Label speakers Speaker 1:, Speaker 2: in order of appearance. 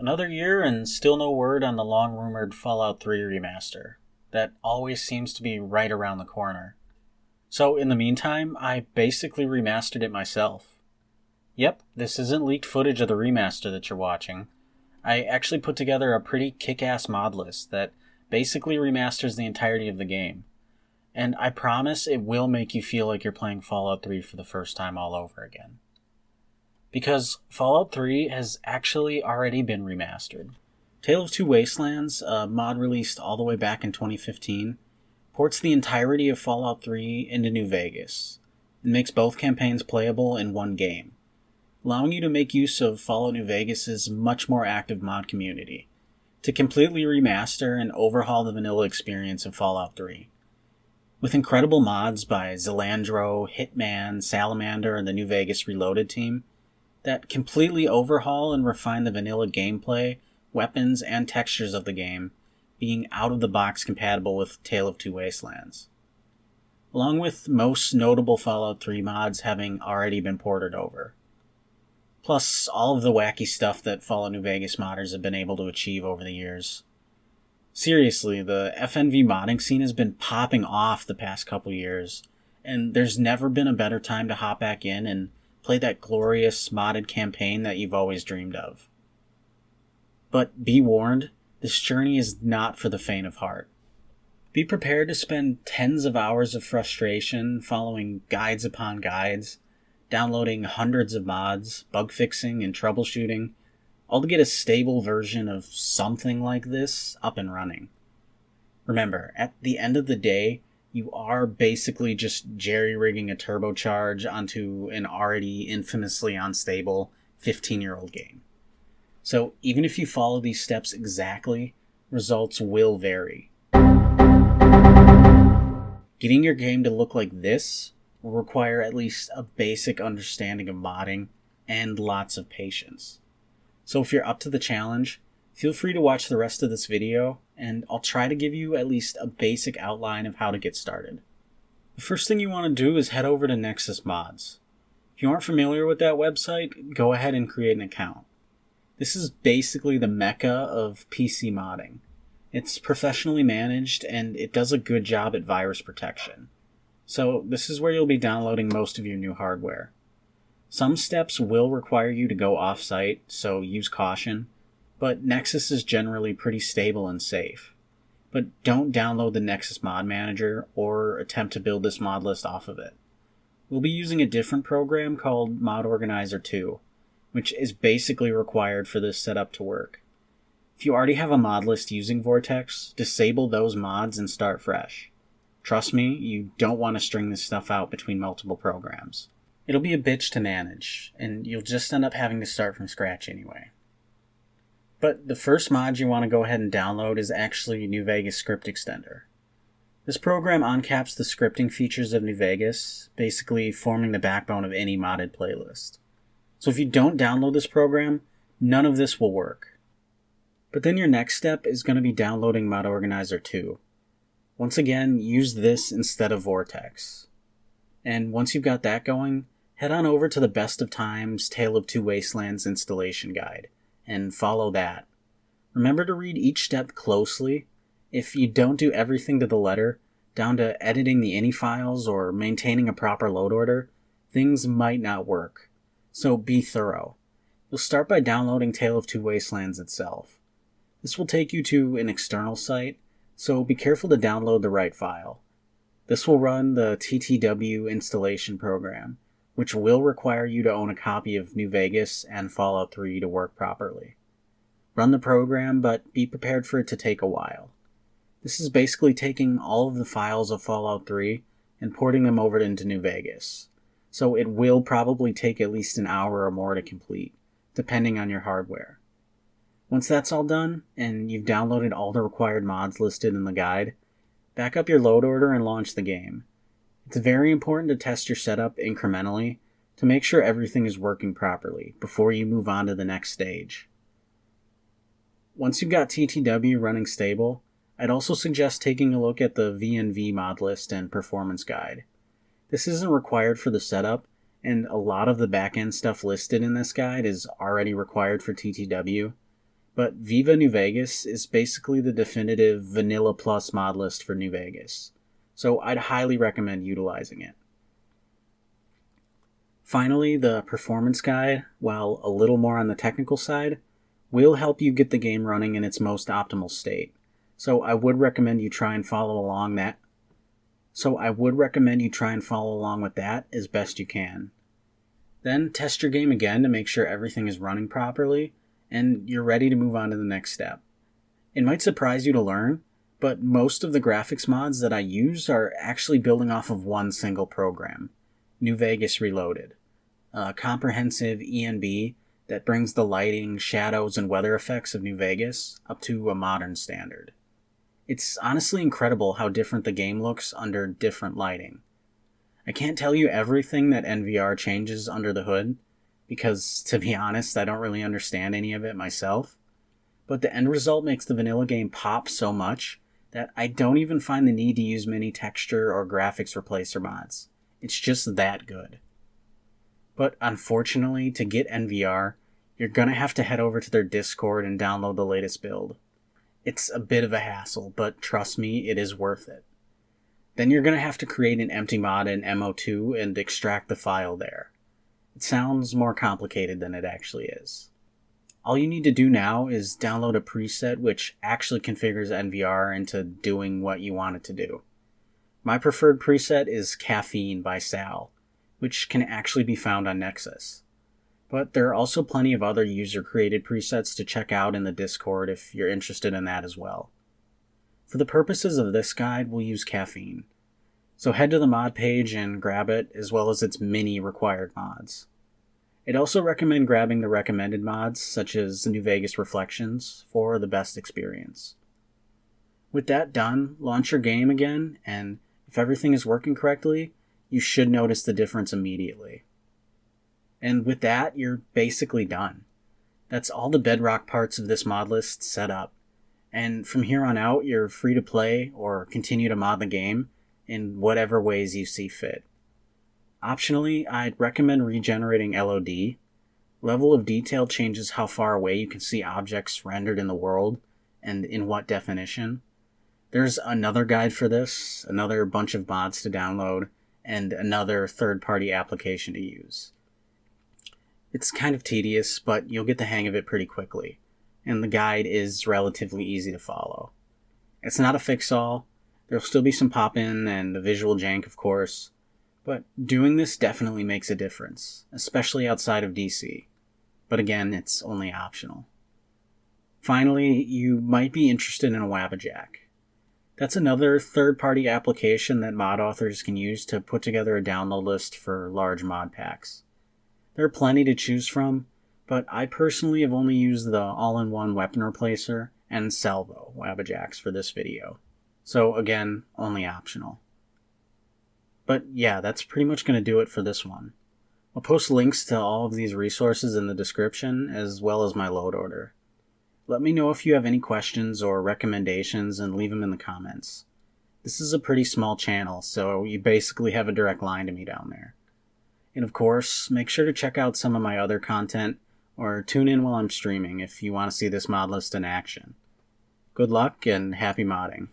Speaker 1: Another year and still no word on the long-rumored Fallout 3 remaster. That always seems to be right around the corner. So in the meantime, I basically remastered it myself. Yep, this isn't leaked footage of the remaster that you're watching. I actually put together a pretty kick-ass mod list that basically remasters the entirety of the game. And I promise it will make you feel like you're playing Fallout 3 for the first time all over again. Because Fallout 3 has actually already been remastered. Tale of Two Wastelands, a mod released all the way back in 2015, ports the entirety of Fallout 3 into New Vegas, and makes both campaigns playable in one game, allowing you to make use of Fallout New Vegas' much more active mod community, to completely remaster and overhaul the vanilla experience of Fallout 3. With incredible mods by Zelandro, Hitman, Salamander, and the New Vegas Reloaded team, that completely overhaul and refine the vanilla gameplay, weapons, and textures of the game, being out-of-the-box compatible with Tale of Two Wastelands. Along with most notable Fallout 3 mods having already been ported over. Plus, all of the wacky stuff that Fallout New Vegas modders have been able to achieve over the years. Seriously, the FNV modding scene has been popping off the past couple years, and there's never been a better time to hop back in and play that glorious modded campaign that you've always dreamed of. But be warned, this journey is not for the faint of heart. Be prepared to spend tens of hours of frustration following guides upon guides, downloading hundreds of mods, bug fixing, and troubleshooting, all to get a stable version of something like this up and running. Remember, at the end of the day, you are basically just jerry-rigging a turbocharge onto an already infamously unstable 15-year-old game. So even if you follow these steps exactly, results will vary. Getting your game to look like this will require at least a basic understanding of modding and lots of patience. So if you're up to the challenge, feel free to watch the rest of this video, and I'll try to give you at least a basic outline of how to get started. The first thing you want to do is head over to Nexus Mods. If you aren't familiar with that website, go ahead and create an account. This is basically the mecca of PC modding. It's professionally managed, and it does a good job at virus protection. So this is where you'll be downloading most of your new hardware. Some steps will require you to go off-site, so use caution, but Nexus is generally pretty stable and safe. But don't download the Nexus Mod Manager or attempt to build this mod list off of it. We'll be using a different program called Mod Organizer 2, which is basically required for this setup to work. If you already have a mod list using Vortex, disable those mods and start fresh. Trust me, you don't want to string this stuff out between multiple programs. It'll be a bitch to manage, and you'll just end up having to start from scratch anyway. But the first mod you want to go ahead and download is actually New Vegas Script Extender. This program uncaps the scripting features of New Vegas, basically forming the backbone of any modded playlist. So if you don't download this program, none of this will work. But then your next step is going to be downloading Mod Organizer 2. Once again, use this instead of Vortex. And once you've got that going, head on over to the Best of Times Tale of Two Wastelands installation guide, and follow that. Remember to read each step closely. If you don't do everything to the letter, down to editing the ini files or maintaining a proper load order, things might not work. So be thorough. You'll start by downloading Tale of Two Wastelands itself. This will take you to an external site, so be careful to download the right file. This will run the TTW installation program, which will require you to own a copy of New Vegas and Fallout 3 to work properly. Run the program, but be prepared for it to take a while. This is basically taking all of the files of Fallout 3 and porting them over into New Vegas, so it will probably take at least an hour or more to complete, depending on your hardware. Once that's all done, and you've downloaded all the required mods listed in the guide, back up your load order and launch the game. It's very important to test your setup incrementally to make sure everything is working properly before you move on to the next stage. Once you've got TTW running stable, I'd also suggest taking a look at the VNV mod list and performance guide. This isn't required for the setup, and a lot of the backend stuff listed in this guide is already required for TTW, but Viva New Vegas is basically the definitive Vanilla Plus mod list for New Vegas, so I'd highly recommend utilizing it. Finally, the performance guide, while a little more on the technical side, will help you get the game running in its most optimal state, so I would recommend you try and follow along with that as best you can. Then test your game again to make sure everything is running properly, and you're ready to move on to the next step. It might surprise you to learn, but most of the graphics mods that I use are actually building off of one single program, New Vegas Reloaded, a comprehensive ENB that brings the lighting, shadows, and weather effects of New Vegas up to a modern standard. It's honestly incredible how different the game looks under different lighting. I can't tell you everything that NVR changes under the hood, because, to be honest, I don't really understand any of it myself, but the end result makes the vanilla game pop so much that I don't even find the need to use many texture or graphics replacer mods. It's just that good. But unfortunately, to get NVR, you're gonna have to head over to their Discord and download the latest build. It's a bit of a hassle, but trust me, it is worth it. Then you're gonna have to create an empty mod in MO2 and extract the file there. It sounds more complicated than it actually is. All you need to do now is download a preset which actually configures NVR into doing what you want it to do. My preferred preset is Caffeine by Sal, which can actually be found on Nexus. But there are also plenty of other user-created presets to check out in the Discord if you're interested in that as well. For the purposes of this guide, we'll use Caffeine. So head to the mod page and grab it, as well as its many required mods. I'd also recommend grabbing the recommended mods, such as New Vegas Reflections, for the best experience. With that done, launch your game again, and if everything is working correctly, you should notice the difference immediately. And with that, you're basically done. That's all the bedrock parts of this mod list set up, and from here on out, you're free to play or continue to mod the game in whatever ways you see fit. Optionally, I'd recommend regenerating LOD. Level of detail changes how far away you can see objects rendered in the world, and in what definition. There's another guide for this, another bunch of mods to download, and another third-party application to use. It's kind of tedious, but you'll get the hang of it pretty quickly, and the guide is relatively easy to follow. It's not a fix-all, there'll still be some pop-in and the visual jank of course, but doing this definitely makes a difference, especially outside of DC. But again, it's only optional. Finally, you might be interested in a Wabajack. That's another third-party application that mod authors can use to put together a download list for large mod packs. There are plenty to choose from, but I personally have only used the all-in-one weapon replacer and salvo Wabajacks for this video. So again, only optional. But yeah, that's pretty much going to do it for this one. I'll post links to all of these resources in the description, as well as my load order. Let me know if you have any questions or recommendations and leave them in the comments. This is a pretty small channel, so you basically have a direct line to me down there. And of course, make sure to check out some of my other content, or tune in while I'm streaming if you want to see this mod list in action. Good luck and happy modding.